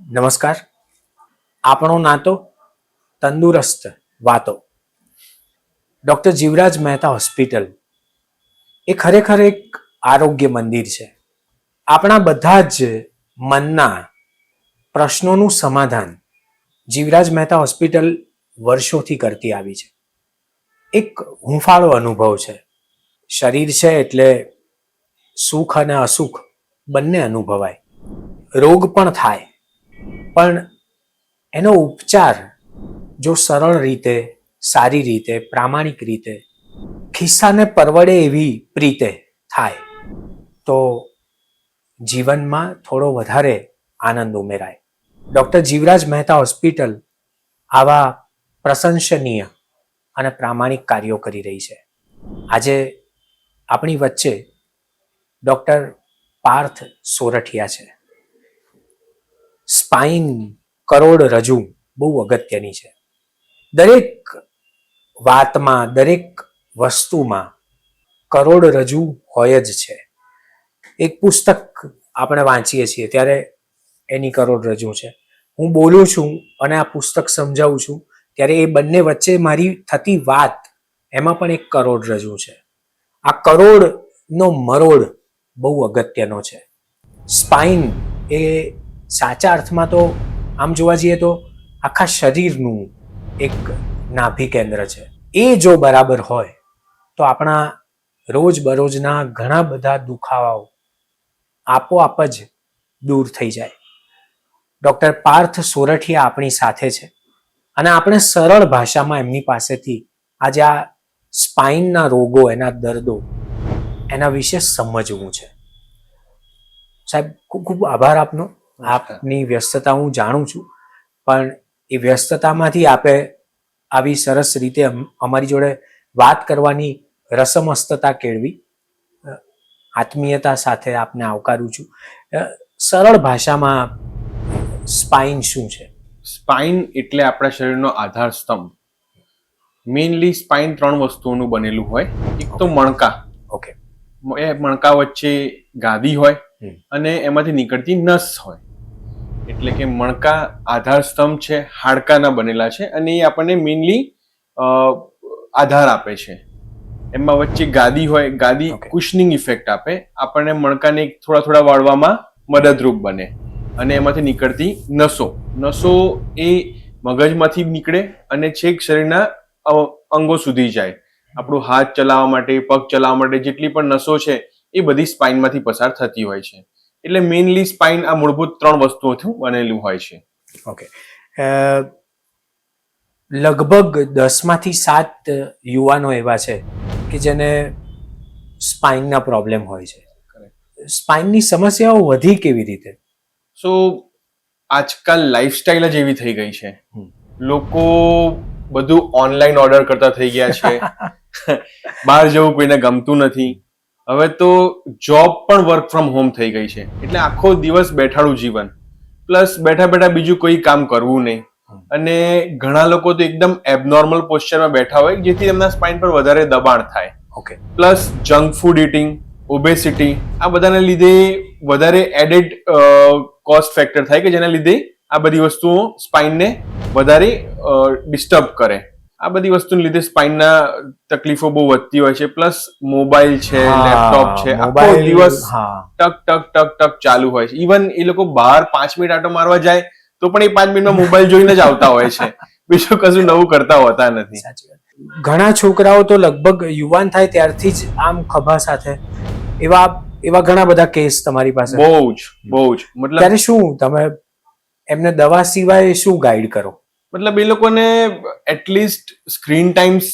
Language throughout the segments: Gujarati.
નમસ્કાર. આપણો નાતો તંદુરસ્ત વાતો. ડૉક્ટર જીવરાજ મહેતા હોસ્પિટલ એ ખરેખર એક આરોગ્ય મંદિર છે. આપણા બધા જ મનના પ્રશ્નોનું સમાધાન જીવરાજ મહેતા હોસ્પિટલ વર્ષોથી કરતી આવી છે. એક હૂંફાળો અનુભવ છે. શરીર છે એટલે સુખ અને અસુખ બંને અનુભવાય, રોગ પણ થાય, પણ એનો ઉપચાર જો સરળ રીતે, સારી રીતે, પ્રામાણિક રીતે, ખિસ્સાને પરવડે એવી રીતે થાય તો જીવનમાં થોડો વધારે આનંદ ઉમેરાય. ડૉક્ટર જીવરાજ મહેતા હોસ્પિટલ આવા પ્રશંસનીય અને પ્રામાણિક કાર્યો કરી રહી છે. આજે આપણી વચ્ચે ડૉક્ટર પાર્થ સોરઠિયા છે. સ્પાઇન કરોડરજ્જુ બહુ અગત્યની છે. દરેક વાતમાં, દરેક વસ્તુમાં કરોડરજ્જુ હોય જ છે. એક પુસ્તક આપણે વાંચીએ છીએ ત્યારે એની કરોડરજ્જુ છે. હું બોલું છું અને આ પુસ્તક સમજાવું છું ત્યારે એ બંને વચ્ચે મારી થતી વાત, એમાં પણ એક કરોડરજ્જુ છે. આ કરોડનો મરોડ બહુ અગત્યનો છે. સ્પાઇન એ સાચા અર્થમાં તો આમ જોવા જઈએ તો આખા શરીરનું એક નાભી કેન્દ્ર છે. એ જો બરાબર હોય તો આપણા રોજબરોજના ઘણા બધા દુખાવાઓ આપોઆપ જ દૂર થઈ જાય. ડૉક્ટર પાર્થ સોરઠિયા આપણી સાથે છે અને આપણે સરળ ભાષામાં એમની પાસેથી આજે આ સ્પાઇનના રોગો, એના દર્દો, એના વિશે સમજવું છે. સાહેબ, ખૂબ ખૂબ આભાર આપનો. આપની વ્યસ્તતા હું જાણું છું, પણ એ વ્યસ્તતામાંથી આપે આવી સરસ રીતે અમારી જોડે વાત કરવાની રસમસ્તતા કેળવી. આત્મીયતા સાથે આપને આવકારું છું. સરળ ભાષામાં સ્પાઇન શું છે? સ્પાઇન એટલે આપણા શરીરનો આધાર સ્તંભ. મેઇનલી સ્પાઇન 3 વસ્તુઓનું બનેલું હોય. એક તો મણકા. ઓકે. એ મણકા વચ્ચે ગાદી હોય અને એમાંથી નીકળતી નસ હોય. એટલે કે મણકા આધાર સ્તંભ છે, હાડકાના બનેલા છે અને એ આપણને મેઇનલી આધાર આપે છે. એમાં વચ્ચે ગાદી હોય, ગાદી કુશનિંગ ઇફેક્ટ આપે, આપણને મણકાને થોડા થોડા વાળવામાં મદદરૂપ બને. અને એમાંથી નીકળતી નસો એ મગજમાંથી નીકળે અને છેક શરીરના અંગો સુધી જાય. આપણું હાથ ચલાવવા માટે, પગ ચલાવવા માટે જેટલી પણ નસો છે એ બધી સ્પાઇનમાંથી પસાર થતી હોય છે. એટલે મેઇનલી સ્પાઇન આ મૂળભૂત 3 વસ્તુઓથી બનેલું હોય છે. ઓકે. લગભગ 10માંથી 7 યુવાનો એવા છે કે જેને સ્પાઇનના પ્રોબ્લેમ હોય છે. સ્પાઇનની સમસ્યાઓ વધી કેવી રીતે? સો આજકાલ લાઈફસ્ટાઈલ જ એવી થઈ ગઈ છે. લોકો બધું ઓનલાઈન ઓર્ડર કરતા થઈ ગયા છે. બહાર જવું કોઈને ગમતું નથી. હવે તો જોબ પણ વર્ક ફ્રોમ હોમ થઈ ગઈ છે. એટલે આખો દિવસ બેઠાડું જીવન, પ્લસ બેઠા બેઠા બીજું કોઈ કામ કરવું નહીં. અને ઘણા લોકો તો એકદમ એબનોર્મલ પોસ્ચરમાં બેઠા હોય જેથી એમના સ્પાઇન પર વધારે દબાણ થાય. Okay. Plus junk food eating, obesity, આ બધાને લીધે વધારે એડેડ કોસ્ટ ફેક્ટર થાય કે જેના લીધે આ બધી વસ્તુઓ સ્પાઇનને વધારે ડિસ્ટર્બ કરે. આ બધી વસ્તુને લીધે સ્પાઇનના તકલીફો બહુ વધતી હોય છે. પ્લસ મોબાઈલ છે, લેપટોપ છે, આખો દિવસ ટક ટક ટક ટક ચાલુ હોય છે. ઇવન એ લોકો બહાર 5 મિનિટ આટો મારવા જાય તો પણ એ 5 મિનિટમાં મોબાઈલ જોઈને જ આવતા હોય છે. બીજું કશું નવું કરતા હોતા નથી. ઘણા છોકરાઓ તો લગભગ યુવાન થાય ત્યારથી જ આમ ખભા સાથે એવા ઘણા બધા કેસ તમારી પાસે? બહુ જ મતલબ ત્યારે શું તમે એમને દવા સિવાય શું ગાઈડ કરો? મતલબ એ લોકોને એટલીસ્ટ સ્ક્રીન ટાઈમ્સ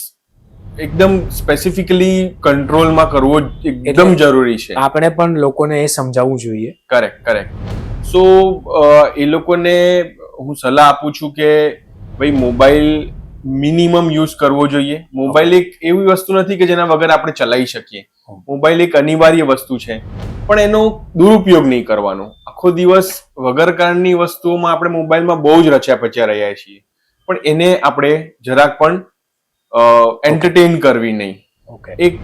એકદમ સ્પેસિફિકલી કંટ્રોલમાં કરવો એકદમ જરૂરી છે. આપણે પણ લોકોને એ સમજાવવું જોઈએ. કરેક્ટ. સો એ લોકોને હું સલાહ આપું છું કે ભાઈ મોબાઈલ મિનિમમ યુઝ કરવો જોઈએ. મોબાઈલ એક એવી વસ્તુ નથી કે જેના વગર આપણે ચલાવી શકીએ. મોબાઈલ એક અનિવાર્ય વસ્તુ છે, પણ એનો દુરુપયોગ નહીં કરવાનો. આખો દિવસ વગર કારણની વસ્તુઓમાં આપણે મોબાઈલમાં બહુ જ રચ્યા પચ્યા રહ્યા છીએ, પણ એને આપણે જરાક પણ એન્ટરટેન કરવી નહીં. એક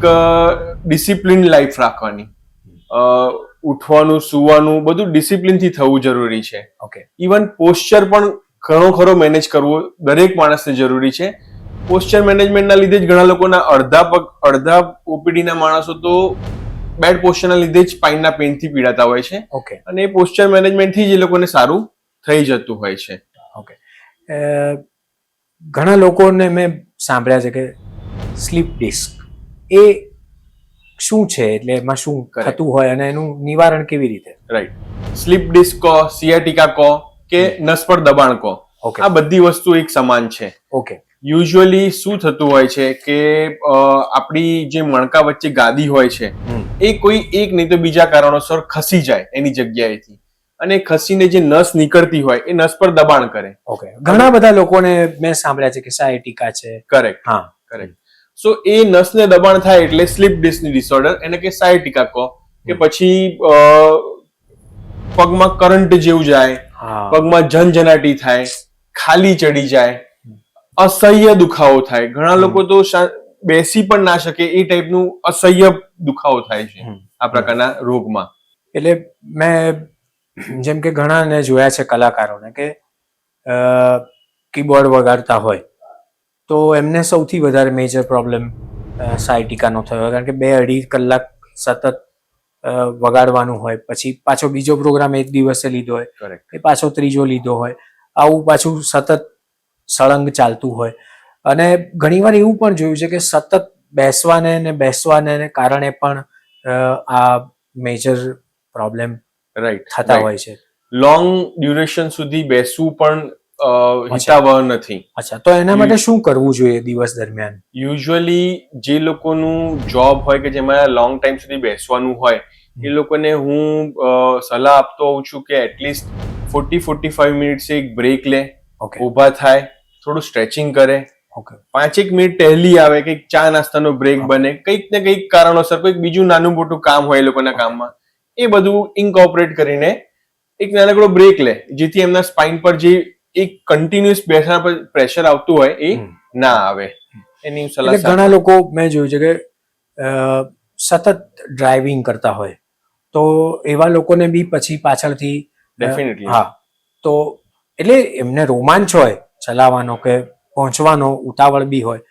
ડિસિપ્લિન લાઈફ રાખવાની. ઉઠવાનું સુવાનું બધું ડિસિપ્લિનથી થવું જરૂરી છે. ઓકે. ઇવન પોસ્ચર પણ ઘણો ખરો મેનેજ કરવો દરેક માણસને જરૂરી છે. પોસ્ચર મેનેજમેન્ટના લીધે જ ઘણા લોકોના અડધા ઓપીડીના માણસો તો બેડ પોસ્ચરના લીધે જ સ્પાઇનના પેઇનથી પીડાતા હોય છે. ઓકે. અને એ પોસ્ચર મેનેજમેન્ટથી જ એ લોકોને સારું થઈ જતું હોય છે. ઓકે. ઘણા લોકોને મેં સાંભળ્યા છે કે સ્લીપ ડિસ્ક એ શું છે, એટલે એમાં શું થતું હોય અને એનું નિવારણ કેવી રીતે? રાઈટ. સ્લીપ ડિસ્ક કહો, સિયાટિકા કહો કે નસ પર દબાણ કહો, આ બધી વસ્તુ એક સમાન છે. ઓકે. યુઝ્યુઅલી શું થતું હોય છે કે આપણી જે મણકા વચ્ચે ગાદી હોય છે એ કોઈ એક નહીં તો બીજા કારણોસર ખસી જાય એની જગ્યાએથી, અને ખસીને જે નસ નીકળતી હોય એ નસ પર દબાણ કરે. ઓકે. ઘણા બધા લોકોને મેં સાંભળ્યા છે કે સાયટિકા છે. કરેક્ટ. હા, કરેક્ટ. સો એ નસને દબાણ થાય એટલે સ્લીપ ડિસ્કની ડિસઓર્ડર, એને કે સાયટિકા કહો, કે પછી પગમાં કરંટ જેવું જાય, પગમાં ઝનઝનાટી થાય, ખાલી ચડી જાય, અસહ્ય દુખાવો થાય. ઘણા લોકો તો બેસી પણ ના શકે એ ટાઈપનું અસહ્ય દુખાવો થાય છે આ પ્રકારના રોગમાં. એટલે મેં જેમ કે ઘણાને જોયા છે કલાકારોને કે કીબોર્ડ વગાડતા હોય તો એમને સૌથી વધારે મેજર પ્રોબ્લેમ સાયટિકાનો થયો, કારણ કે 2-2.5 કલાક સતત વગાડવાનું હોય, પછી પાછો બીજો પ્રોગ્રામ એક દિવસે લીધો હોય, એ પાછો ત્રીજો લીધો હોય, આવું પાછું સતત સળંગ ચાલતું હોય. અને ઘણીવાર એવું પણ જોયું છે કે સતત બેસવાને કારણે પણ આ મેજર પ્રોબ્લેમ થતા હોય છે. લોંગ ડ્યુરેશન સુધી બેસવું પણ હિતાવહ નથી. અચ્છા, તો એના માટે શું કરવું જોઈએ દિવસ દરમિયાન? યુઝ્યુઅલી જે લોકોનું જોબ હોય કે જેમાં લોંગ ટાઈમ સુધી બેસવાનું હોય એ લોકોને હું સલાહ આપતો હોઉં છું કે એટલીસ્ટ 40-45 મિનિટ્સ એક બ્રેક લે, ઊભા થાય, થોડું સ્ટ્રેચિંગ કરે, 5-1 મિનિટ ટહેલી આવે, કંઈક ચા નાસ્તાનો બ્રેક બને, કંઈક ને કંઈક કારણોસર કોઈક બીજું નાનું મોટું કામ હોય એ લોકોના કામમાં, એ બધું ઇન્કોર્પોરેટ કરીને એક નાનકડો બ્રેક લે, જેથી એમના સ્પાઇન પર જે એક કન્ટિન્યુઅસ બેસવા પર પ્રેશર આવતું હોય એ ના આવે. એની સલાહ. ઘણા લોકો મેં જોયું છે કે સતત ડ્રાઇવિંગ કરતા હોય તો એવા લોકોને બી પછી પાછળથી ડેફિનેટલી તો એટલે એમને રોમાંચ હોય ચલાવવાનો કે પહોંચવાનો ઉતાવળ બી હોય,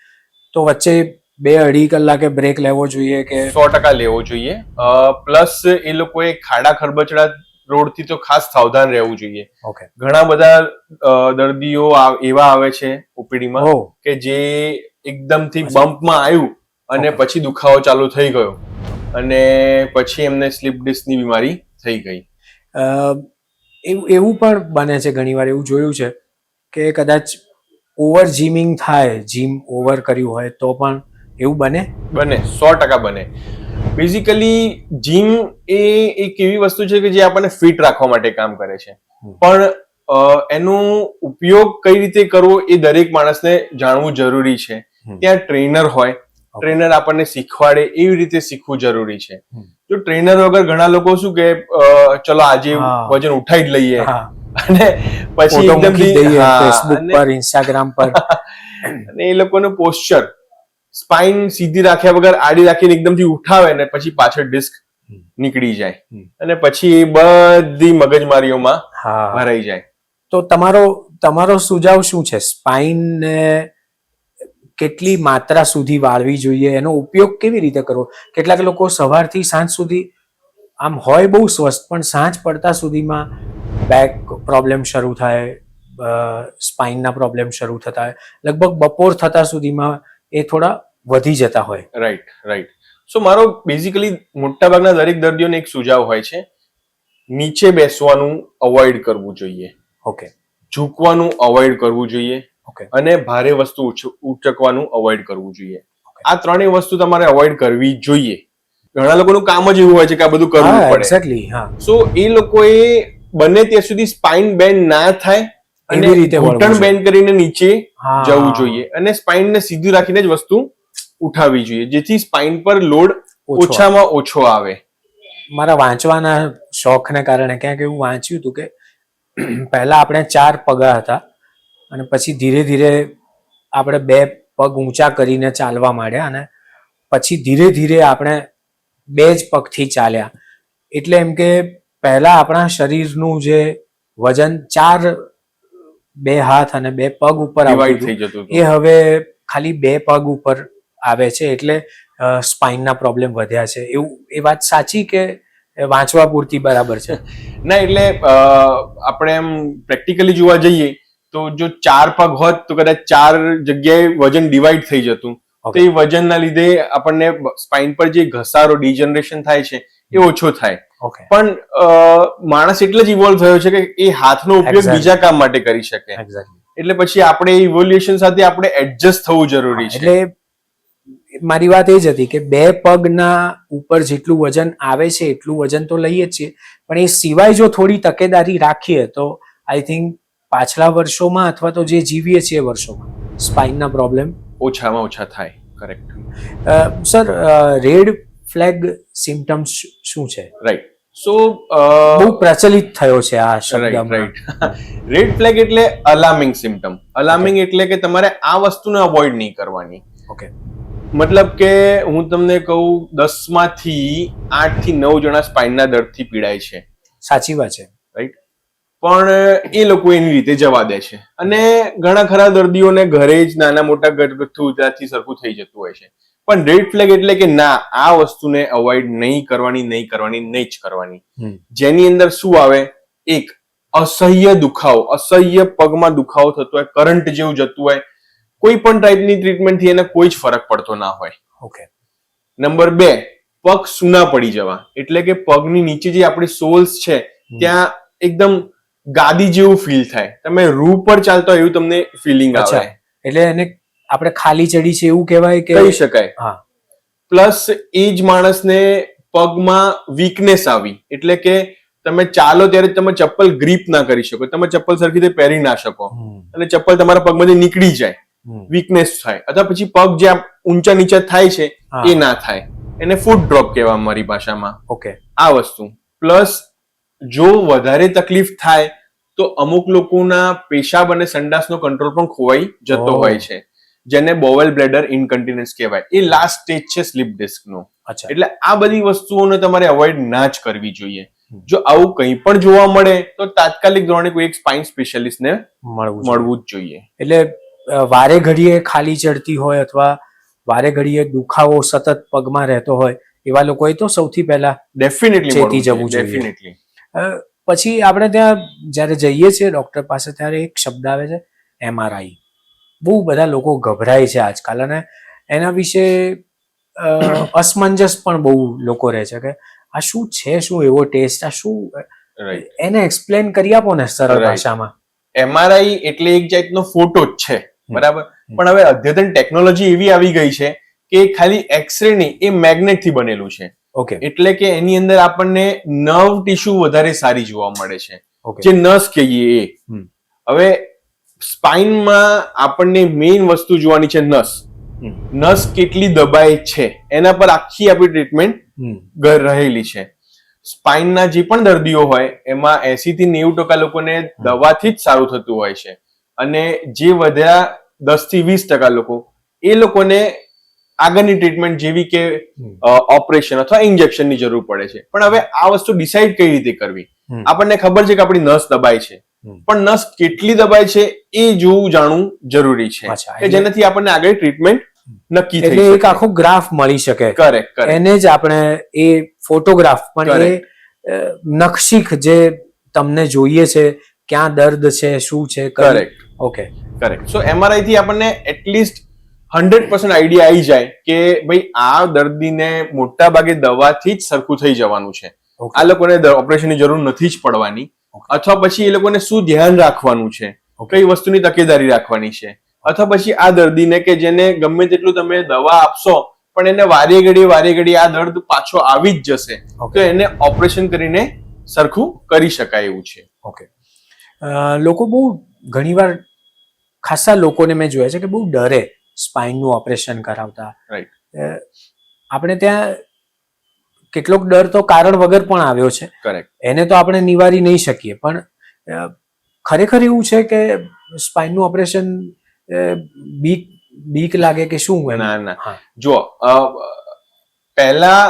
તો વચ્ચે 2-2.5 કલાકે બ્રેક લેવો જોઈએ કે? 100% લેવો જોઈએ. પ્લસ એ લોકોએ ખાડા ખરબચડા રોડથી તો ખાસ સાવધાન રહેવું જોઈએ. ઘણા બધા દર્દીઓ એવા આવે છે ઓપીડીમાં કે જે એકદમથી બમ્પમાં આવ્યું અને પછી દુખાવો ચાલુ થઈ ગયો અને પછી એમને સ્લીપ ડિસ્કની બીમારી થઈ ગઈ. એવું પણ બને છે ઘણીવાર, એવું જોયું છે કે કદાચ ઓવર જીમિંગ થાય, જીમ ઓવર કર્યું હોય તો પણ એવું બને? 100% બને. બેઝિકલી જીમ એ એક એવી વસ્તુ છે કે જે આપણને ફિટ રાખવા માટે કામ કરે છે, પણ એનો ઉપયોગ કઈ રીતે કરવો એ દરેક માણસને જાણવું જરૂરી છે. ત્યાં ટ્રેનર હોય, ટ્રેનર આપણને શીખવાડે એવી રીતે શીખવું જરૂરી છે. જો ટ્રેનર વગર ઘણા લોકો શું કે ચલો આજે વજન ઉઠાઈ જ લઈએ અને પછી ફેસબુક પર, ઇન્સ્ટાગ્રામ પર, અને એ લોકોનું પોસ્ચર સ્પાઇન સીધી રાખ્યા વગર આડી રાખીને એકદમથી ઉઠાવે ને પછી પાછળ ડિસ્ક નીકળી જાય અને પછી એ બધી મગજમારીઓમાં ભરાઈ જાય. તો તમારો સુઝાવ શું છે? સ્પાઇનને કેટલી માત્રા સુધી વાળવી જોઈએ, એનો ઉપયોગ કેવી રીતે કરવો? કેટલાક લોકો સવારથી સાંજ સુધી આમ હોય બહુ સ્વસ્થ, પણ સાંજ પડતા સુધીમાં બેક પ્રોબ્લેમ શરૂ થાય, સ્પાઇનના પ્રોબ્લેમ શરૂ થતા હોય, લગભગ બપોર થતા સુધીમાં એ થોડા વધી જતા હોય. રાઈટ. સો મારો બેઝિકલી મોટાભાગના દરેક દર્દીઓને એક સુઝાવ હોય છે, નીચે બેસવાનું અવોઇડ કરવું જોઈએ. ઝૂકવાનું અવોઇડ કરવું જોઈએ અને ભારે વસ્તુ ઉચકવાનું અવોઇડ કરવું જોઈએ. આ ત્રણેય વસ્તુ તમારે અવોઇડ કરવી જોઈએ. ઘણા લોકોનું કામ જ એવું હોય છે કે આ બધું કરવું પડે. એક્ઝેક્ટલી. સો એ લોકોએ બને ત્યાં સુધી સ્પાઇન બેન્ડ ના થાય અને ઘૂંટણ બેન્ડ કરીને નીચે જવું જોઈએ અને સ્પાઇનને સીધી રાખીને જ વસ્તુ ઉઠાવવી જોઈએ, જેથી સ્પાઇન પર લોડ ઓછામાં ઓછો આવે. મારા વાંચવાના શોખને કારણે ક્યાંક એવું વાંચ્યું હતું કે પહેલા આપણે 4 પગા હતા અને પછી ધીરે ધીરે આપણે 2 પગ ઊંચા કરીને ચાલવા માંડ્યા અને પછી ધીરે ધીરે આપણે 2 જ પગથી ચાલ્યા. એટલે એમ કે પહેલા આપણા શરીરનું જે વજન 4 2 હાથ અને 2 પગ ઉપર ડિવાઈડ આવતું થઈ હતું, જતું એ હવે ખાલી 2 પગ ઉપર આવે છે, એટલે સ્પાઇનના પ્રોબ્લેમ વધ્યા છે. એવું એ વાત સાચી કે વાંચવા પૂરતી બરાબર છે? ના, એટલે આપણે એમ પ્રેક્ટિકલી જોવા જઈએ તો જો 4 પગ હોત તો કદાચ 4 જગ્યાએ વજન ડિવાઈડ થઈ જતું. તો એ વજનના લીધે આપણને સ્પાઇન પર જે ઘસારો ડિજનરેશન થાય છે એ ઓછો થાય. ઓકે, પણ માણસ એટલે જ ઇવોલ્વ થયો છે કે એ હાથનો ઉપયોગ Exactly. બીજા કામ માટે કરી શકે. એક્ઝેક્ટલી. એટલે પછી આપણે ઇવોલ્યુશન સાથે આપણે એડજસ્ટ થવું જરૂરી છે. એટલે મારી વાત એ જ હતી કે 2 પગના ઉપર જેટલું વજન આવે છે એટલું વજન તો લઈએ જ છીએ, પણ એ સિવાય જો થોડી તકેદારી રાખીએ તો આઈ થિંક પાછલા વર્ષોમાં અથવા તો જે જીવીએ છીએ વર્ષોમાં સ્પાઇનના પ્રોબ્લેમ ઓછામાં ઓછા થાય. Correct. Sir, red flag symptoms શું છે? રાઈટ. સો બહુ પ્રચલિત થયો છે આ શબ્દ રાઈટ હમણાં. રાઈટ. રેડ ફ્લેગ એટલે અલાર્મિંગ સિમ્ટમ. અલાર્મિંગ એટલે કે તમારે આ વસ્તુને અવોઇડ નહીં કરવાની. ઓકે, મતલબ કે હું તમને કહું 10 માંથી 8 થી 9 જણા સ્પાઇનના દર્દથી પીડાય છે. સાચી વાત છે. રાઈટ. પણ એ લોકો એની રીતે જવા દે છે, અને ઘણા ખરા દર્દીઓને ઘરે જ નાના મોટા ઘરગથ્થુ ઉપચારથી સરખું થઈ જતું હોય છે. પણ રેડ ફ્લેગ એટલે કે ના, આ વસ્તુને અવોઇડ નહીં જ કરવાની. જેની અંદર શું આવે, એક અસહ્ય દુખાવો, અસહ્ય પગમાં દુખાવો થતો હોય, કરંટ જેવું જતું હોય, કોઈ પણ ટાઈપની ટ્રીટમેન્ટથી એને કોઈ જ ફરક પડતો ના હોય. ઓકે. નંબર 2, પગ સૂના પડી જવા, એટલે કે પગની નીચે જે આપણી સોલ્સ છે ત્યાં એકદમ ગાદી જેવું ફીલ થાય, તમે રૂ પર ચાલતો એવું તમને ફિલિંગ આવે. એટલે એને આપણે ખાલી ચડી છે એવું કહેવાય કે કહી શકાય. હા. પ્લસ એ જ માણસને પગમાં વીકનેસ આવી, એટલે કે તમે ચાલો ત્યારે તમે ચપ્પલ ગ્રીપ ના કરી શકો, તમે ચપ્પલ સરખી રીતે પહેરી ના શકો, અને ચપ્પલ તમારા પગમાંથી નીકળી જાય, વીકનેસ થાય, અથવા પછી પગ જે ઊંચા નીચા થાય છે એ ના થાય, એને ફૂટ ડ્રોપ કહેવાય મારી ભાષામાં. ઓકે. આ વસ્તુ. પ્લસ જો વધારે તકલીફ થાય તો અમુક લોકોના પેશાબ અને સંડાસનો કંટ્રોલ પણ ખોવાઈ જતો હોય છે, જેને બોવેલ બ્લેડર ઇનકન્ટિન્યુઅન્સ કહેવાય. એ લાસ્ટ સ્ટેજ છે સ્લીપ ડિસ્કનો. એટલે આ બધી વસ્તુઓને તમારે અવોઇડ ના જ કરવી જોઈએ. જો આવું કંઈ પણ જોવા મળે તો તાત્કાલિક ધોરણે કોઈ એક સ્પાઇન સ્પેશિયાલિસ્ટને મળવું જ જોઈએ. એટલે વારે ઘડીએ ખાલી ચડતી હોય અથવા વારે ઘડીએ દુખાવો સતત પગમાં રહેતો હોય એવા લોકોએ તો સૌથી પહેલા ડેફિનેટલી ચેતી જવું જોઈએ. ડેફિનેટલી. પછી આપણે ત્યાં જ્યારે જઈએ છીએ ડોક્ટર પાસે ત્યારે એક શબ્દ આવે છે MRI. બહુ બધા લોકો ગભરાય છે આજકાલ, અને એના વિશે અસમંજસ પણ બહુ લોકો રહે છે કે આ શું છે, શું એવો ટેસ્ટ, આ શું, એને એક્સપ્લેન કરી આપો ને સરળ ભાષામાં. MRI એટલે એક જાતનો ફોટો જ છે, બરાબર, પણ હવે અદ્યતન ટેકનોલોજી એવી આવી ગઈ છે કે ખાલી એક્સરે નહીં, એ મેગ્નેટ થી બનેલું છે. ઓકે. એટલે કે એની અંદર આપણને નર્વ ટિશ્યુ વધારે સારી જોવા મળે છે, જે નસ કહીએ એ. હવે સ્પાઇનમાં આપણને મેઇન વસ્તુ જોવાની છે નસ. નસ કેટલી દબાય છે એના પર આખી આપણી ટ્રીટમેન્ટ રહેલી છે. સ્પાઇનના જે પણ દર્દીઓ હોય એમાં 80 થી 90% લોકોને દવાથી જ સારું થતું હોય છે, અને જે વધ્યા 10 થી 20% લોકો, એ લોકોને આગળની ટ્રીટમેન્ટ જેવી કે ઓપરેશન અથવા ઇન્જેક્શનની જરૂર પડે છે. પણ હવે આ વસ્તુ ડિસાઈડ કઈ રીતે કરવી? આપણને ખબર છે કે આપણી નસ દબાય છે, પણ નસ કેટલી દબાય છે એ જોવું જાણવું જરૂરી છે, કે જેનાથી આપણને આગળ ટ્રીટમેન્ટ નક્કી થઈ શકે. એક આખો ગ્રાફ મળી શકે. કરેક્ટ. એને જ આપણે એ ફોટોગ્રાફ પણ એ નકશીખ જે તમને જોઈએ છે, ક્યાં દર્દ છે, શું છે. કરેક્ટ. ઓકે. કરેક્ટ. સો MRI થી આપણને એટલીસ્ટ 100% આઈડિયા આવી જાય કે ભાઈ આ દર્દીને મોટા ભાગે દવાથી જ સરખું થઈ જવાનું છે, આ લોકોને ઓપરેશનની જરૂર નથી જ પડવાની, અથવા પછી એ લોકોને શું ધ્યાન રાખવાનું છે, કઈ વસ્તુની તકેદારી રાખવાની છે, અથવા પછી આ દર્દીને કે જેને ગમે તેટલું તમે દવા આપશો પણ એને વારે ઘડી આ દર્દ પાછો આવી જ જશે, તો એને ઓપરેશન કરીને સરખું કરી શકાય એવું છે. ઓકે. લોકો બહુ ઘણીવાર ખાસા લોકોને મેં જોયા છે કે બહુ ડરે સ્પાઇનનું ઓપરેશન કરાવતા. રાઈટ. આપણે ત્યાં કેટલોક ડર તો કારણ વગર પણ આવ્યો છે. કરેક્ટ. એને તો આપણે નિવારી નહીં શકીએ, પણ ખરેખર એવું છે કે સ્પાઇનનું ઓપરેશન બીક લાગે કે શું? ના. જો પહેલા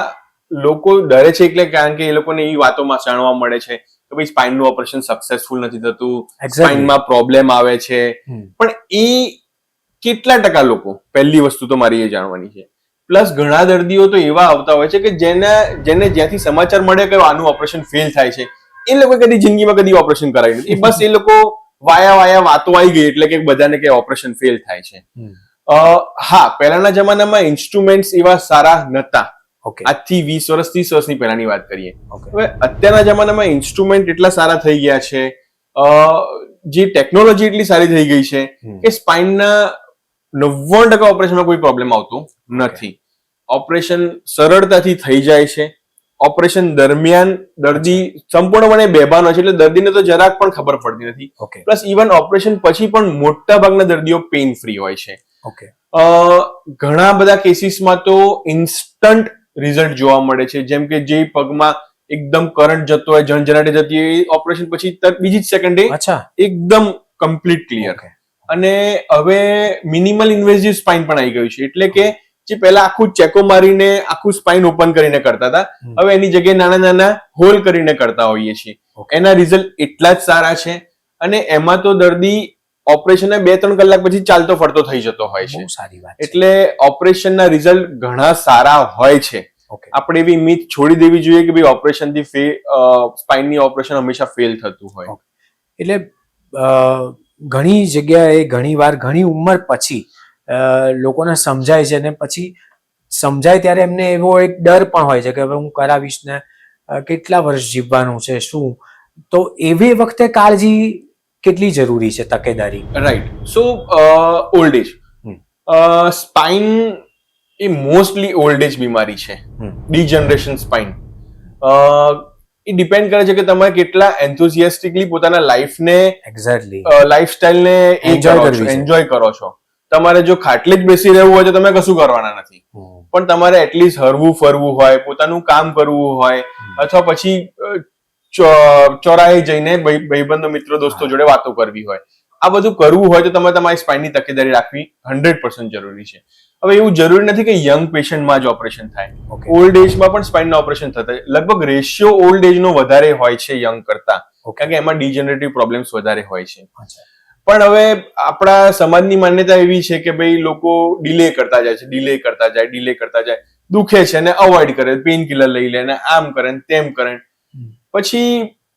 લોકો ડરે છે એટલે કારણ કે એ લોકોને એ વાતોમાં જાણવા મળે છે કે ભાઈ સ્પાઇનનું ઓપરેશન સક્સેસફુલ નથી થતું, સ્પાઇનમાં પ્રોબ્લેમ આવે છે. પણ એ કેટલા ટકા લોકો, પહેલી વસ્તુ તો મારી એ જાણવાની છે. પ્લસ ઘણા દર્દીઓ તો એવા આવતા હોય છે કે જેને જ્યાંથી સમાચાર મળે કે આનું ઓપરેશન ફેલ થાય છે, એ લોકો કદી જિંદગીમાં કદી ઓપરેશન કરાવ્યું નથી. બસ એ લોકો વાયા વાતો આવી ગઈ એટલે કે બધાને કે ઓપરેશન ફેલ થાય છે. હા, પહેલાના જમાનામાં ઇન્સ્ટ્રુમેન્ટ્સ એવા સારા નતા. આજથી 20 વર્ષ 30 વર્ષની પહેલાની વાત કરીએ. હવે અત્યારના જમાનામાં ઇન્સ્ટ્રુમેન્ટ એટલા સારા થઈ ગયા છે, જે ટેકનોલોજી એટલી સારી થઈ ગઈ છે કે સ્પાઇનના 90% ઓપરેશનમાં કોઈ પ્રોબ્લેમ આવતો નથી. ઓપરેશન સરળતાથી થઈ જાય છે. ઓપરેશન દરમિયાન દર્દી સંપૂર્ણપણે બેભાન હોય છે, એટલે દર્દીને તો જરાક પણ ખબર પડતી નથી. પ્લસ ઇવન ઓપરેશન પછી પણ મોટા ભાગના દર્દીઓ પેઇન ફ્રી હોય છે. ઘણા બધા કેસીસમાં તો ઇન્સ્ટન્ટ રિઝલ્ટ જોવા મળે છે, જેમ કે જે પગમાં એકદમ કરંટ જતો હોય, ઝણઝણાટી જતી હોય, ઓપરેશન પછી બીજી જ સેકન્ડે એકદમ કમ્પ્લીટ ક્લિયર. અને હવે મિનિમલ ઇન્વેઝિવ સ્પાઇન પણ આવી ગયું છે, એટલે કે જે પહેલા આખું ચેકો મારીને આખું સ્પાઇન ઓપન કરીને કરતા હતા, હવે એની જગ્યાએ નાના નાના હોલ કરીને કરતા હોઈએ છીએ. એના રિઝલ્ટ એટલા જ સારા છે. અને એમાં તો દર્દી ઓપરેશન 2-3 કલાક પછી ચાલતો ફરતો થઈ જતો હોય છે. એટલે ઓપરેશનના રિઝલ્ટ ઘણા સારા હોય છે. આપણે એવી મીથ છોડી દેવી જોઈએ કે ભાઈ ઓપરેશનથી સ્પાઇનની ઓપરેશન હંમેશા ફેલ થતું હોય. એટલે ઘણી જગ્યાએ ઘણી વાર ઘણી ઉંમર પછી લોકોને સમજાય છે, અને પછી સમજાય ત્યારે એમને એવો એક ડર પણ હોય છે કે હવે હું કરાવીશ ને કેટલા વર્ષ જીવવાનું છે શું. તો એવી વખતે કાળજી કેટલી જરૂરી છે, તકેદારી? રાઈટ. સો ઓલ્ડ એજ, સ્પાઇન એ મોસ્ટલી ઓલ્ડ એજ બીમારી છે. ડિજનરેશન સ્પાઇન એ ડિપેન્ડ કરે છે કે તમે કેટલા એન્થુઝિયાસ્ટિકલી પોતાના લાઈફસ્ટાઈલને એન્જોય કરો છો. તમારે જો ખાટલે જ બેસી રહેવું હોય તો તમે કશું કરવાના નથી, પણ તમારે એટલીસ્ટ હરવું ફરવું હોય, પોતાનું કામ કરવું હોય, અથવા પછી ચોરાએ જઈને ભાઈબંધો મિત્રો દોસ્તો જોડે વાતો કરવી હોય, આ બધું કરવું હોય તો તમારે તમારી સ્પાઇનની તકેદારી રાખવી 100% જરૂરી છે. હવે એવું જરૂરી નથી કે યંગ પેશન્ટમાં જ ઓપરેશન થાય, ઓલ્ડ એજમાં પણ સ્પાઇનના ઓપરેશન થતા. લગભગ રેશિયો ઓલ્ડ એજનો વધારે હોય છે યંગ કરતા, કારણ કે એમાં ડિજનરેટિવ પ્રોબ્લેમ્સ વધારે હોય છે. પણ હવે આપણા સમાજની માન્યતા એવી છે કે ભાઈ લોકો ડિલે કરતા જાય, દુખે છે અને અવોઇડ કરે, પેઇન કિલર લઈ લે ને આમ કરે ને તેમ કરે. પછી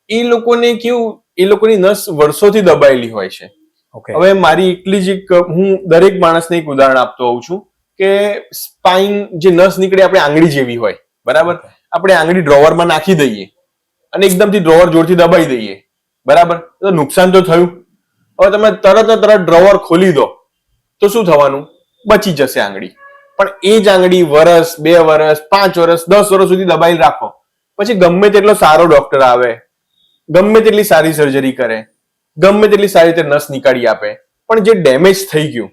એ લોકોને કેવું, એ લોકોની નસ વર્ષોથી દબાયેલી હોય છે. હવે મારી એટલી જ હું દરેક માણસને એક ઉદાહરણ આપતો હોઉં છું કે સ્પાઇન જે નસ નીકળે આપણી આંગળી જેવી હોય, બરાબર? આપણે આંગળી ડ્રોવરમાં નાખી દઈએ અને એકદમથી ડ્રોવર જોરથી દબાઈ દઈએ, બરાબર? તો નુકસાન તો થયું. હવે તમે તરત ડ્રોવર ખોલી દો તો શું થવાનું? બચી જશે આંગળી. પણ એ જ આંગળી વર્ષ, 2 વર્ષ, 5 વર્ષ, 10 વર્ષ સુધી દબાઈ રાખો, પછી ગમે તેટલો સારો ડોક્ટર આવે, ગમે તેટલી સારી સર્જરી કરે, ગમે તેટલી સારી રીતે નસ નીકાળી આપે, પણ જે ડેમેજ થઈ ગયું,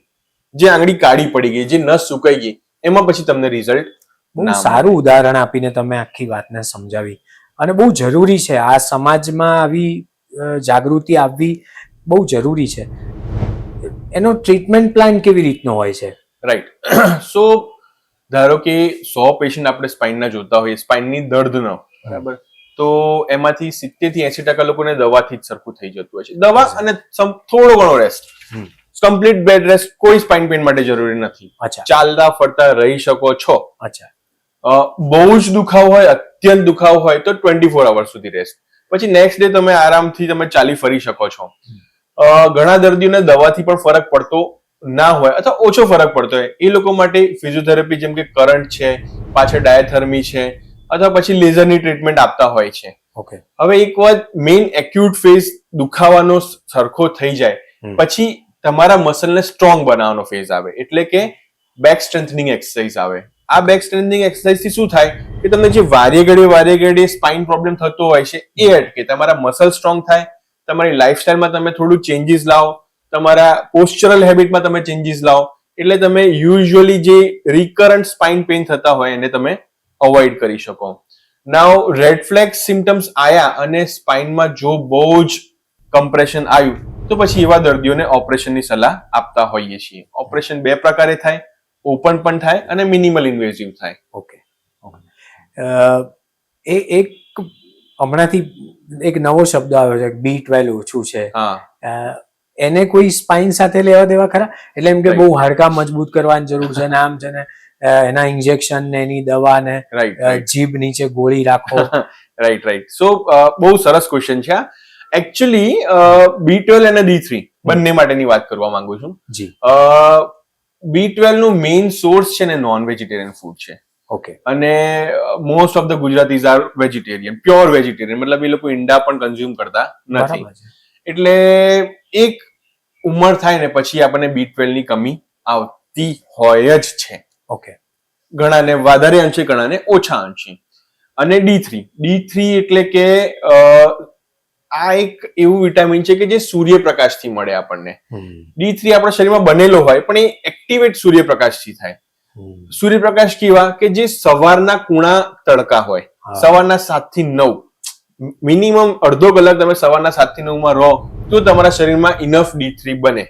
જે આંગળી કાળી પડી ગઈ, જે નસ સુકાઈ ગઈ, એમાં પછી તમને રિઝલ્ટ. બહુ સારું ઉદાહરણ આપીને તમે આખી વાતને સમજાવી, અને બહુ જરૂરી છે આ સમાજમાં આવી જાગૃતિ આવવી બહુ જરૂરી છે. એનો ટ્રીટમેન્ટ પ્લાન કેવી રીતનો હોય છે? રાઈટ. સો ધારો કે 100 પેશન્ટ આપણે સ્પાઇનના જોતા હોઈએ, સ્પાઇનની દર્દનો, બરાબર, તો એમાંથી 70 થી 80% લોકોને દવાથી જ સરખું થઈ જતું હોય છે. દવા અને થોડો ઘણો રેસ્ટ, કમ્પ્લીટ બેડ રેસ્ટ કોઈ સ્પાઇન પેઇન માટે જરૂરી નથી. ચાલતા ફરતા રહી શકો છો. બહુ જ દુખાવો હોય, અત્યંત દુખાવો હોય તો 24 અવર્સ સુધી રેસ્ટ, પછી નેક્સ્ટ ડે તમે આરામથી તમે ચાલી ફરી શકો છો. ઘણા દર્દીઓને દવાથી પણ ફરક પડતો ના હોય અથવા ઓછો ફરક પડતો હોય, એ લોકો માટે ફિઝિયોથેરાપી જેમ કે કરંટ છે, પાછળ ડાયાથર્મી છે, અથવા પછી લેઝરની ટ્રીટમેન્ટ આપતા હોય છે. હવે એક વાત, મેઇન એક્યુટ ફેઝ દુખાવાનો સરખો થઈ જાય પછી તમારા મસલને સ્ટ્રોંગ બનાવવાનો ફેઝ આવે, એટલે કે બેક સ્ટ્રેન્થનિંગ એક્સરસાઇઝ આવે. આ બેક સ્ટ્રેન્થનિંગ એક્સરસાઇઝ થી શું થાય કે તમને જે વારે ઘડીએ સ્પાઇન પ્રોબ્લેમ થતો હોય છે એ અટકે, તમારા મસલ સ્ટ્રોંગ થાય, તમારી લાઈફસ્ટાઈલમાં તમે થોડું ચેન્જીસ લાવો, તમારા પોસ્ચરલ હેબિટમાં તમે ચેન્જીસ લાવો, એટલે તમે યુઝ્યુઅલી જે રિકરન્ટ સ્પાઇન પેઇન થતા હોય એને તમે અવોઇડ કરી શકો. નાઉ રેડ ફ્લેગ સિમ્ટમ્સ આયા અને સ્પાઇનમાં જો બહુ જ કમ્પ્રેશન આવ્યું તો પછી એવા દર્દીઓને ઓપરેશનની સલાહ આપતા હોઈએ છીએ. ઓપરેશન 2 પ્રકારે થાય, ઓપન પણ થાય અને મિનિમલ ઇન્વેઝિવ થાય. એ એક હમણાંથી એક નવો શબ્દ આવ્યો છે B12 ઓછું છે. એને કોઈ સ્પાઇન સાથે લેવા દેવા ખરા? એટલે એમ કે બહુ હાડકા મજબૂત કરવાની જરૂર છે ને આમ છે ને એના ઇન્જેક્શન ને એની દવા ને જીભ નીચે ગોળી રાખો. રાઈટ. સો બહુ સરસ ક્વેશ્ચન છે. એકચ્યુઅલી B12 અને D3 બંને માટેની વાત કરવા માંગુ છું. જી. B12 નું મેઇન સોર્સ છે ને નોન વેજીટેરિયન ફૂડ છે. ઓકે. અને most of the Gujaratis are vegetarian, pure vegetarian, મતલબ એ લોકો ઈંડા પણ કન્ઝ્યુમ કરતા નથી. એટલે એક ઉંમર થાય ને પછી આપણને B12 ની કમી આવતી હોય જ છે. ઓકે. ઘણાને વધારે અંશે, ઘણાને ઓછા અંશે. અને D3 એટલે કે આ એક એવું વિટામિન છે કે જે સૂર્યપ્રકાશથી મળે આપણને. D3 આપણા શરીરમાં બનેલો હોય પણ એ એક્ટિવેટ સૂર્યપ્રકાશથી થાય. સૂર્યપ્રકાશ કેવા કે જે સવારના કુણા તડકા હોય, સવારના 7 થી 9, મિનિમમ અડધો કલાક તમે સવારના 7 થી 9 માં રહો તો તમારા શરીરમાં ઇનફ D3 બને.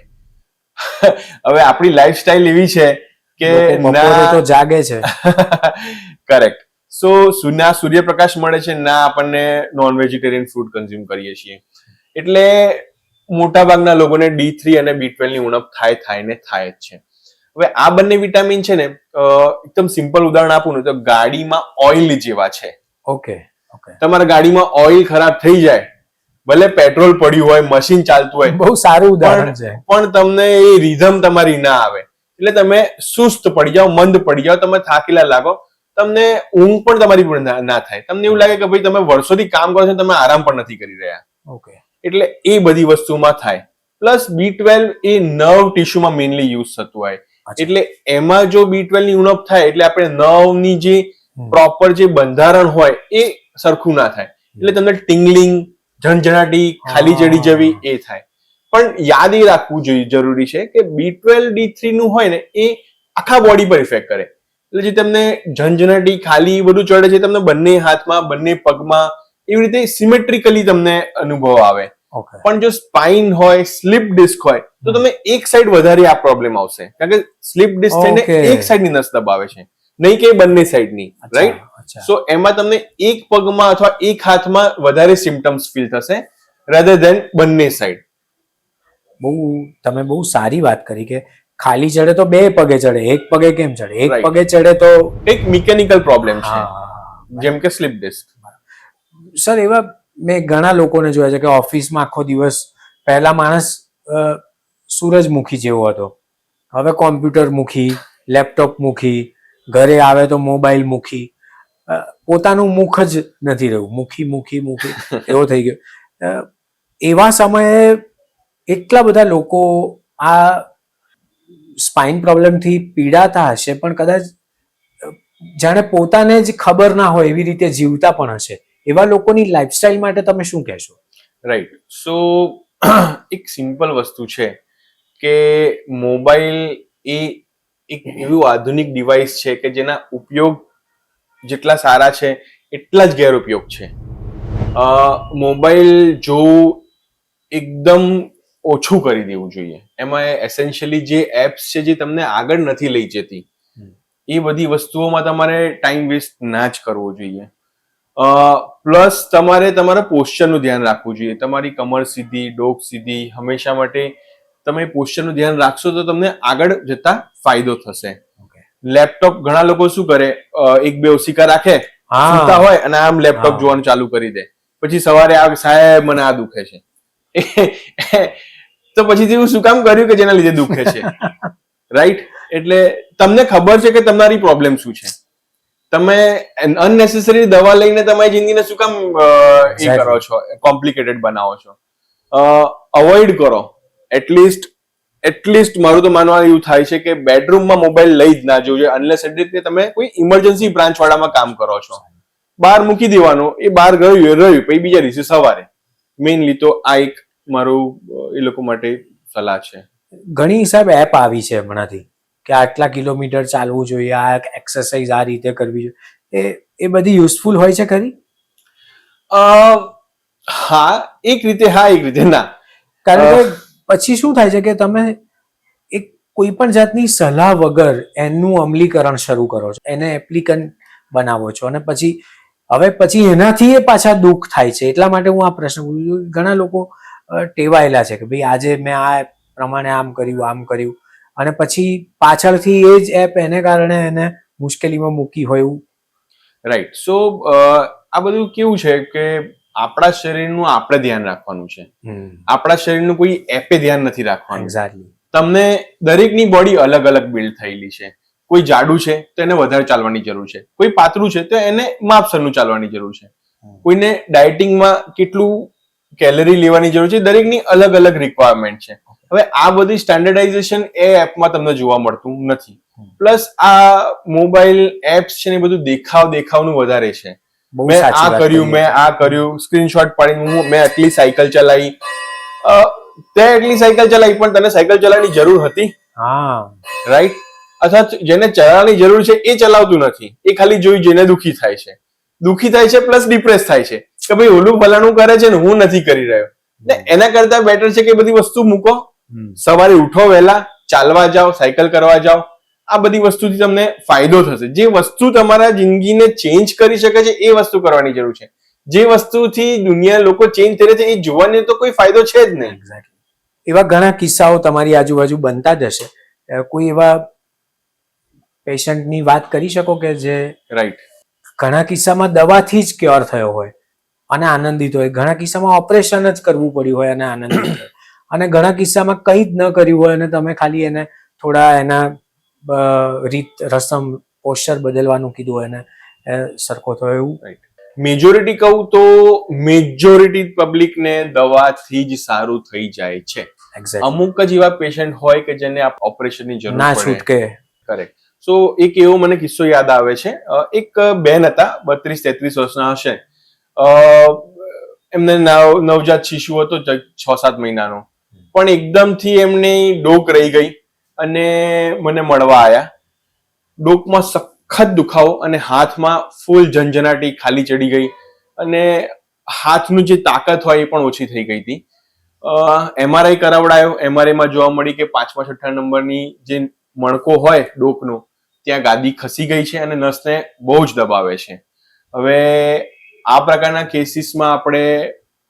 હવે આપણી લાઈફસ્ટાઈલ એવી છે કે બપોરે તો જાગે છે. કરેક્ટ. સો ના સૂર્યપ્રકાશ મળે છે, ના આપણને નોન વેજીટેરિયન ફૂડ કન્ઝ્યુમ કરીએ છીએ. એટલે મોટા ભાગના લોકોને D3 અને B12 ની ઉણપ થાય જ છે. હવે આ બંને વિટામિન છે ને, એકદમ સિમ્પલ ઉદાહરણ આપું ને તો ગાડીમાં ઓઇલ જેવા છે. ઓકે. તમારા ગાડીમાં ઓઇલ ખરાબ થઈ જાય, ભલે પેટ્રોલ પડ્યું હોય, મશીન ચાલતું હોય, બહુ સારું ઉદાહરણ છે, પણ તમને એ રીધમ તમારી ના આવે, એટલે તમે સુસ્ત પડી જાઓ, મંદ પડી જાઓ, તમે થાકેલા લાગો, તમને ઊંઘ પણ તમારી ના થાય, તમને એવું લાગે કે ભાઈ તમે વર્ષોથી કામ કરો છો, તમે આરામ પણ નથી કરી રહ્યા. ઓકે. એટલે એ બધી વસ્તુમાં થાય. પ્લસ B12 એ નર્વ ટિશ્યુમાં મેઇનલી યુઝ થતું હોય, એટલે એમાં જો B12 ની ઉણપ થાય એટલે આપણે નર્વની જે પ્રોપર જે બંધારણ હોય એ સરખું ના થાય, એટલે તમને ટિંગલિંગ, ઝણઝણાટી, ખાલી ચડી જવી એ થાય. પણ યાદ એ રાખવું જરૂરી છે કે B12 D3 નું હોય ને એ આખા બોડી પર ઇફેક્ટ કરે, એટલે જે તમને ઝણઝણાટી, ખાલી બધું ચડે છે, તમને બંને હાથમાં, બંને પગમાં એવી રીતે સિમેટ્રિકલી તમને અનુભવ આવે. પણ જો સ્પાઇન હોય, સ્લીપ ડિસ્ક હોય તો તમે એક સાઈડ વધારે આ પ્રોબ્લેમ આવશે, કારણ કે સ્લીપ ડિસ્ક થઈને એક સાઈડની નસ દબાવે છે, નહીં કે બંને સાઈડની. રાઈટ. સો એમાં તમને એક પગમાં અથવા એક હાથમાં વધારે સિમ્પટમ્સ ફીલ થશે રેધર ધેન બંને સાઈડ. તમે બહુ સારી વાત કરી કે ખાલી ચડે તો બે પગે ચડે, એક પગે કેમ ચડે? એક પગે ચડે તો એક મિકેનિકલ પ્રોબ્લેમ છે, જેમ કે સ્લીપ ડિસ્ક. સર, એવા મેં ઘણા લોકોને જોયા છે કે ઓફિસમાં આખો દિવસ, પહેલા માણસ સૂરજમુખી જેવો હતો, હવે કોમ્પ્યુટર મુખી, લેપટોપ મુખી, ઘરે આવે તો મોબાઈલ મુખી, પોતાનું મુખ જ નથી રહ્યું, મુખી એવો થઈ ગયો. એવા સમયે એટલા બધા લોકો આ સ્પાઇન પ્રોબ્લેમથી પીડાતા હશે, પણ કદાચ જાણે પોતાને જ ખબર ના હોય એવી રીતે જીવતા પણ હશે. એવા લોકોની લાઈફસ્ટાઈલ માટે તમે શું કહેશો? રાઈટ. સો એક સિમ્પલ વસ્તુ છે કે મોબાઈલ એ એક એવું આધુનિક ડિવાઇસ છે કે જેના ઉપયોગ જેટલા સારા છે એટલા જ ગેરઉપયોગ છે. મોબાઈલ જોવું એકદમ ઓછું કરી દેવું જોઈએ. એમાં એસેન્શિયલી જે એપ્સ છે જે તમને આગળ નથી લઈ જતી, એ બધી વસ્તુઓમાં તમારે ટાઈમ વેસ્ટ ના જ કરવો જોઈએ. પ્લસ તમારે તમારા પોસ્ચરનું ધ્યાન રાખવું જોઈએ. તમારી કમર સીધી, ડોક સીધી, હંમેશા માટે તમે પોસ્ચરનું ધ્યાન રાખશો તો તમને આગળ જતા ફાયદો થશે. લેપટોપ, ઘણા લોકો શું કરે, એક બે ઓશિકા રાખે, સૂતા હોય અને આમ લેપટોપ જોવાનું ચાલુ કરી દે, પછી સવારે આ સાહેબ મને આ દુખે છે, તો પછી એવું શું કામ કર્યું કે જેના લીધે દુખે છે? રાઈટ. એટલે તમને ખબર છે કે તમારી પ્રોબ્લેમ શું છે, તમે અનનેસેસરી દવા લઈને તમારી જિંદગીને શું કામ એ કરો છો, કોમ્પ્લિકેટેડ બનાવો છો? અવોઇડ કરો. એટલીસ્ટ મારું તો માનવાનું એવું થાય છે કે બેડરૂમમાં મોબાઈલ લઈ જ ના જોઈએ, અનલેસ એટલે તમે કોઈ ઇમરજન્સી બ્રાન્ચ વાળામાં કામ કરો છો. બહાર મૂકી દેવાનો, એ બહાર રહ્યું, પછી બીજા દિવસે સવારે. મેઇનલી તો આ એક મારું એ લોકો માટે સલાહ છે. ઘણી સાહેબ એપ આવી છે હમણાંથી કે આટલા કિલોમીટર ચાલવું જોઈએ, આ એક્સરસાઇઝ આ રીતે કરવી જોઈએ, એ બધી યુઝફુલ હોય છે ખરી? હા, એક રીતે હા, એક રીતે ના. કારણ કે પછી શું થાય છે કે તમે એક કોઈ પણ જાતની સલાહ વગર એનું અમલીકરણ શરૂ કરો છો, એને બનાવો છો અને પછી એનાથી એ પાછા દુઃખ થાય છે. એટલા માટે હું આ પ્રશ્ન પૂછું છું. ઘણા લોકો ટેવાયેલા છે કે ભાઈ આજે મેં આ પ્રમાણે આમ કર્યું અને પછી પાછળથી એ જ એપ એને કારણે એને મુશ્કેલીમાં મૂકી હોય એવું. રાઈટ. સો આ બધું કેવું છે કે આપણા શરીરનું આપણે ધ્યાન રાખવાનું છે. આપણા શરીરનું કોઈ એપે ધ્યાન નથી રાખવાનું. એક્ઝેક્ટલી. તમને દરેકની બોડી અલગ અલગ બિલ્ડ થયેલી છે. કોઈ જાડું છે તો એને વધારે ચાલવાની જરૂર છે, કોઈ પાતળું છે તો એને માપસરનું ચાલવાની જરૂર છે, કોઈને ડાયટિંગમાં કેટલું કેલરી લેવાની જરૂર છે. દરેકની અલગ અલગ રિક્વાયરમેન્ટ છે. હવે આ બધી સ્ટેન્ડર્ડાઇઝેશન એ એપમાં તમને જોવા મળતું નથી. પ્લસ આ મોબાઈલ એપ્સ છે ને બધું દેખાવનું વધારે છે. મેં આ કર્યું, સ્ક્રીનશોટ પાડીને મેં આટલી સાયકલ ચલાવી. તે એટલી સાયકલ ચલાવી પણ તને સાયકલ ચલાવવાની જરૂર હતી? રાઈટ. અથવા જેને ચલાવવાની જરૂર છે એ ચલાવતું નથી, એ ખાલી જોઈ જેને દુઃખી થાય છે પ્લસ ડિપ્રેસ થાય છે કે ભાઈ ઓલું ભલાનું કરે છે ને હું નથી કરી રહ્યો. એના કરતા બેટર છે કે બધી વસ્તુ મૂકો, સવારે ઉઠો વહેલા, ચાલવા જાઓ, સાયકલ કરવા જાઓ. આ બધી વસ્તુથી તમને ફાયદો થશે. જે વસ્તુ તમારા જિંદગીને ચેન્જ કરી શકે છે એ વસ્તુ કરવાની જરૂર છે. જે વસ્તુથી દુનિયા લોકો ચેન્જ કરે છે એ જોવાની તો કોઈ ફાયદો છે જ નહીં. એવા ઘણા કિસ્સાઓ તમારી આજુબાજુ બનતા જ હશે. કોઈ એવા પેશન્ટની વાત કરી શકો કે જે રાઈટ ઘણા કિસ્સામાં દવાથી જ ક્યોર થયો હોય અને આનંદિત હોય, ઘણા કિસ્સામાં ઓપરેશન જ કરવું પડ્યું હોય અને આનંદિત હોય, અને ઘણા કિસ્સામાં કંઈ જ ન કર્યું હોય અને તમે ખાલી એને થોડા એના રીત રસમ પોસ્ચર બદલવાનું કીધું હોય અને સરખો થયો એવું. મેજોરિટી કહું તો મેજોરિટી પબ્લિકને દવાથી જ સારું થઈ જાય છે. અમુક જ એવા પેશન્ટ હોય કે જેને ઓપરેશનની જરૂર ના છૂટકે. કરેક્ટ. સો એક એવો મને કિસ્સો યાદ આવે છે. એક બેન હતા, 32-33 વર્ષના હશે. એમને નવજાત શિશુ હતો 6-7 મહિનાનો, પણ એકદમથી એમની ડોક રહી ગઈ અને મને મળવા આવ્યા. ડોકમાં સખત દુખાવો અને હાથમાં ફૂલ ઝંઝનાટી ખાલી ચડી ગઈ અને હાથનું જે તાકાત હોય એ પણ ઓછી થઈ ગઈ હતી. MRI કરાવડાયો. MRIમાં જોવા મળી કે 5મા-6 નંબરની જે મણકો હોય ડોકનો, ત્યાં ગાદી ખસી ગઈ છે અને નસને બહુ જ દબાવે છે. હવે આ પ્રકારના કેસીસમાં આપણે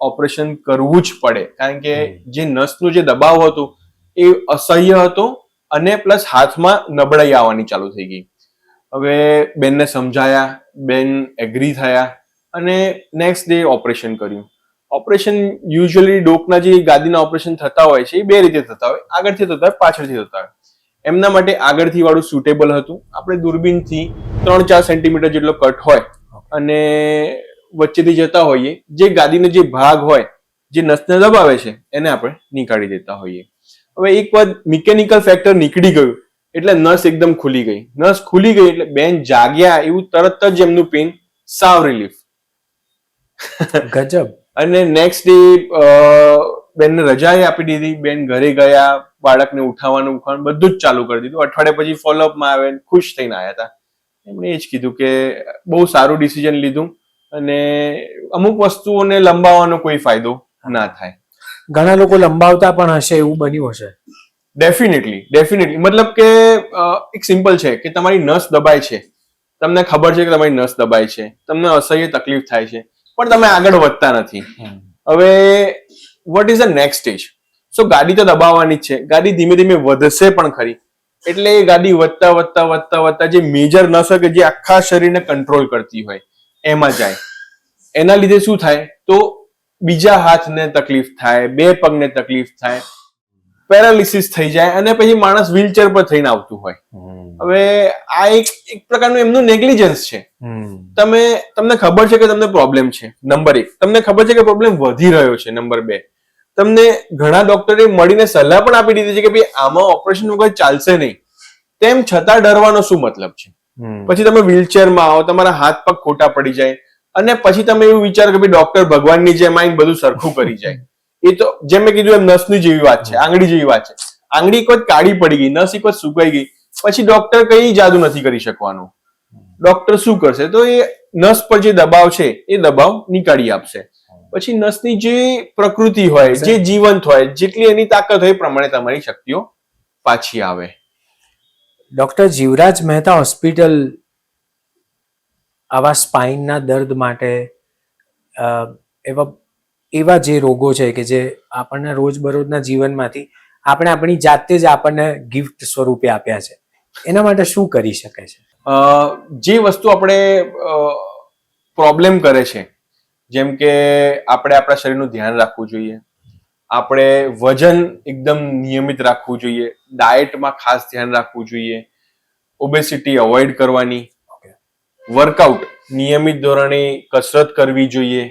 ઓપરેશન કરવું જ પડે, કારણ કે જે નસનું જે દબાવ હતો એ અસહ્ય હતો અને પ્લસ હાથમાં નબળાઈ આવવાની ચાલુ થઈ ગઈ. હવે બેનને સમજાયા, બેન એગ્રી થયા અને નેક્સ્ટ ડે ઓપરેશન કર્યું. ઓપરેશન યુઝ્યુઅલી ડોકના જે ગાદીના ઓપરેશન થતા હોય છે એ બે રીતે થતા હોય, આગળથી થતા હોય, પાછળથી થતા હોય. એમના માટે આગળથી વાળું સુટેબલ હતું. આપણે દૂરબીનથી 3-4 સેન્ટીમીટર જેટલો કટ હોય અને વચ્ચેથી જતા હોઈએ, જે ગાદીનો જે ભાગ હોય જે નસને દબાવે છે એને આપણે નીકાળી દેતા હોઈએ. હવે એક વાર મિકેનિકલ ફેક્ટર નીકળી ગયું એટલે નસ એકદમ ખુલી ગઈ. નસ ખુલી ગઈ એટલે બેન જાગ્યા એવું તરત જ એમનું પેઇન સાવ રિલીફ. ગજબ. અને નેક્સ્ટ ડે બેનને રજા આપી દીધી. બેન ઘરે ગયા, બાળકને ઉઠાવવાનું બધું જ ચાલુ કરી દીધું. અઠવાડિયા પછી ફોલોઅપમાં આવે, ખુશ થઈને આવ્યા હતા. એમણે એ જ કીધું કે બહુ સારું ડિસિઝન લીધું અને અમુક વસ્તુઓને લંબાવવાનો કોઈ ફાયદો ના થાય. ઘણા લોકો લંબાવતા પણ હશે, એવું બન્યું હશે. ડેફિનેટલી. મતલબ કે એક સિમ્પલ છે કે તમારી નસ દબાય છે, તમને ખબર છે કે તમારી નસ દબાય છે, તમને અસહ્ય તકલીફ થાય છે, પણ તમે આગળ વધતા નથી. હવે what is the next stage? So ગાડી તો દબાવવાની જ છે, ગાડી ધીમે ધીમે વધશે પણ ખરી. એટલે એ ગાડી વધતા જે મેજર નસ હોય કે જે આખા શરીરને કંટ્રોલ કરતી હોય એમાં જાય. એના લીધે શું થાય તો બીજા હાથને તકલીફ થાય, બે પગને તકલીફ થાય, પેરાલિસિસ થઈ જાય અને પછી માણસ વ્હીલચેર પર થઈને આવતું હોય. હવે આ એક પ્રકારનું એમનું નેગ્લિજન્સ છે. તમને ખબર છે કે તમને પ્રોબ્લેમ છે, નંબર 1. તમને ખબર છે કે પ્રોબ્લેમ વધી રહ્યો છે, નંબર 2. તમને ઘણા ડોક્ટરે મળીને સલાહ પણ આપી દીધી છે કે ભાઈ આમાં ઓપરેશન વગર ચાલશે નહીં, તેમ છતાં ડરવાનો શું મતલબ છે? પછી તમે વ્હીલચેરમાં આવો, તમારા હાથ પગ ખોટા પડી જાય અને પછી તમે એવું વિચારો કે ભાઈ ડોક્ટર ભગવાનની જેમ આવીને બધું સરખું કરી જાય. એ તો જેમ મેં કીધું એમ નસની જેવી વાત છે, આંગળી જેવી વાત છે. આંગળી એક વખત કાળી પડી ગઈ, નસ એક વખત સુકાઈ ગઈ, પછી ડોક્ટર કઈ જાદુ નથી કરી શકવાનું. ડોક્ટર શું કરશે તો એ નસ પર જે દબાવ છે એ દબાવ નીકાળી આપશે. પછી નસની જે પ્રકૃતિ હોય, જે જીવંત હોય, જેટલી એની તાકાત હોય એ પ્રમાણે તમારી શક્તિઓ પાછી આવે. ડોક્ટર જીવરાજ મહેતા હોસ્પિટલ આવા સ્પાઇનના દર્દ માટે એવા એવા જે રોગો છે કે જે આપણને રોજબરોજના જીવનમાંથી આપણે આપણી જાતે જ આપણને ગિફ્ટ સ્વરૂપે આપ્યા છે, એના માટે શું કરી શકે છે? જે વસ્તુ આપણે પ્રોબ્લેમ કરે છે, જેમ કે આપણે આપણા શરીરનું ધ્યાન રાખવું જોઈએ, આપણે વજન એકદમ નિયમિત રાખવું જોઈએ, ડાયટમાં ખાસ ધ્યાન રાખવું જોઈએ, ઓબેસિટી અવોઇડ કરવાની, વર્કઆઉટ નિયમિત ધોરણે કસરત કરવી જોઈએ,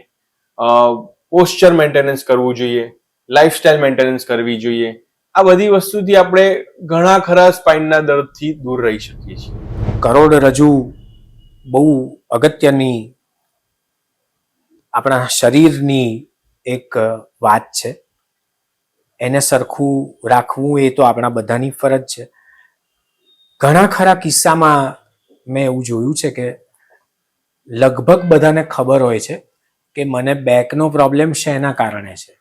પોસ્ચર મેન્ટેનન્સ કરવું જોઈએ, લાઇફસ્ટાઇલ મેન્ટેનન્સ કરવી જોઈએ. આ બધી વસ્તુથી આપણે ઘણા ખરા સ્પાઇનના દર્દથી દૂર રહી શકીએ છીએ. કરોડરજ્જુ બહુ અગત્યની આપણા શરીરની એક વાત છે. એને સરખું રાખવું એ તો આપણા બધાની ફરજ છે. ઘણા ખરા કિસ્સામાં મેં એવું જોયું છે કે લગભગ બધાને ખબર હોય છે કે મને બેકનો પ્રોબ્લેમ શેના કારણે છે,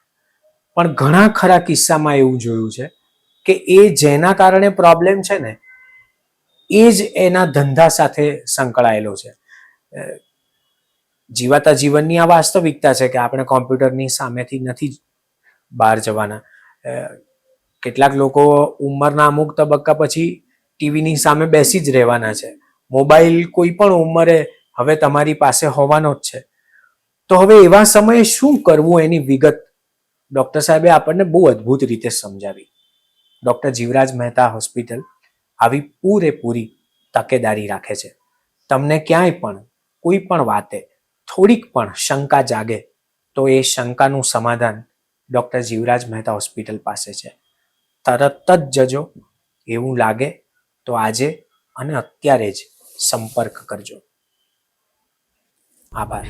પણ ઘણા ખરા કિસ્સામાં એવું જોયું છે કે એ જેના કારણે પ્રોબ્લેમ છે ને એ જ એના ધંધા સાથે સંકળાયેલો છે. જીવાતા જીવનની આ વાસ્તવિકતા છે કે આપણે કોમ્પ્યુટરની સામેથી નથી બહાર જવાના. કેટલાક લોકો ઉંમરના અમુક તબક્કા પછી ટીવીની સામે બેસી જ રહેવાના છે. મોબાઈલ કોઈ પણ ઉંમરે હવે તમારી પાસે હોવાનો જ છે. તો હવે એવા સમયે શું કરવું એની વિગત ડૉક્ટર સાહેબે આપણને બહુ અદ્ભુત રીતે સમજાવી. ડૉક્ટર જીવરાજ મહેતા હોસ્પિટલ આવી પૂરેપૂરી તકેદારી રાખે છે. તમને ક્યાંય પણ કોઈ પણ વાતે થોડીક પણ શંકા જાગે તો એ શંકાનું સમાધાન ડૉક્ટર જીવરાજ મહેતા હોસ્પિટલ પાસે છે. તરત જ જજો. એવું લાગે તો આજે અને અત્યારે જ સંપર્ક કરજો. આભાર.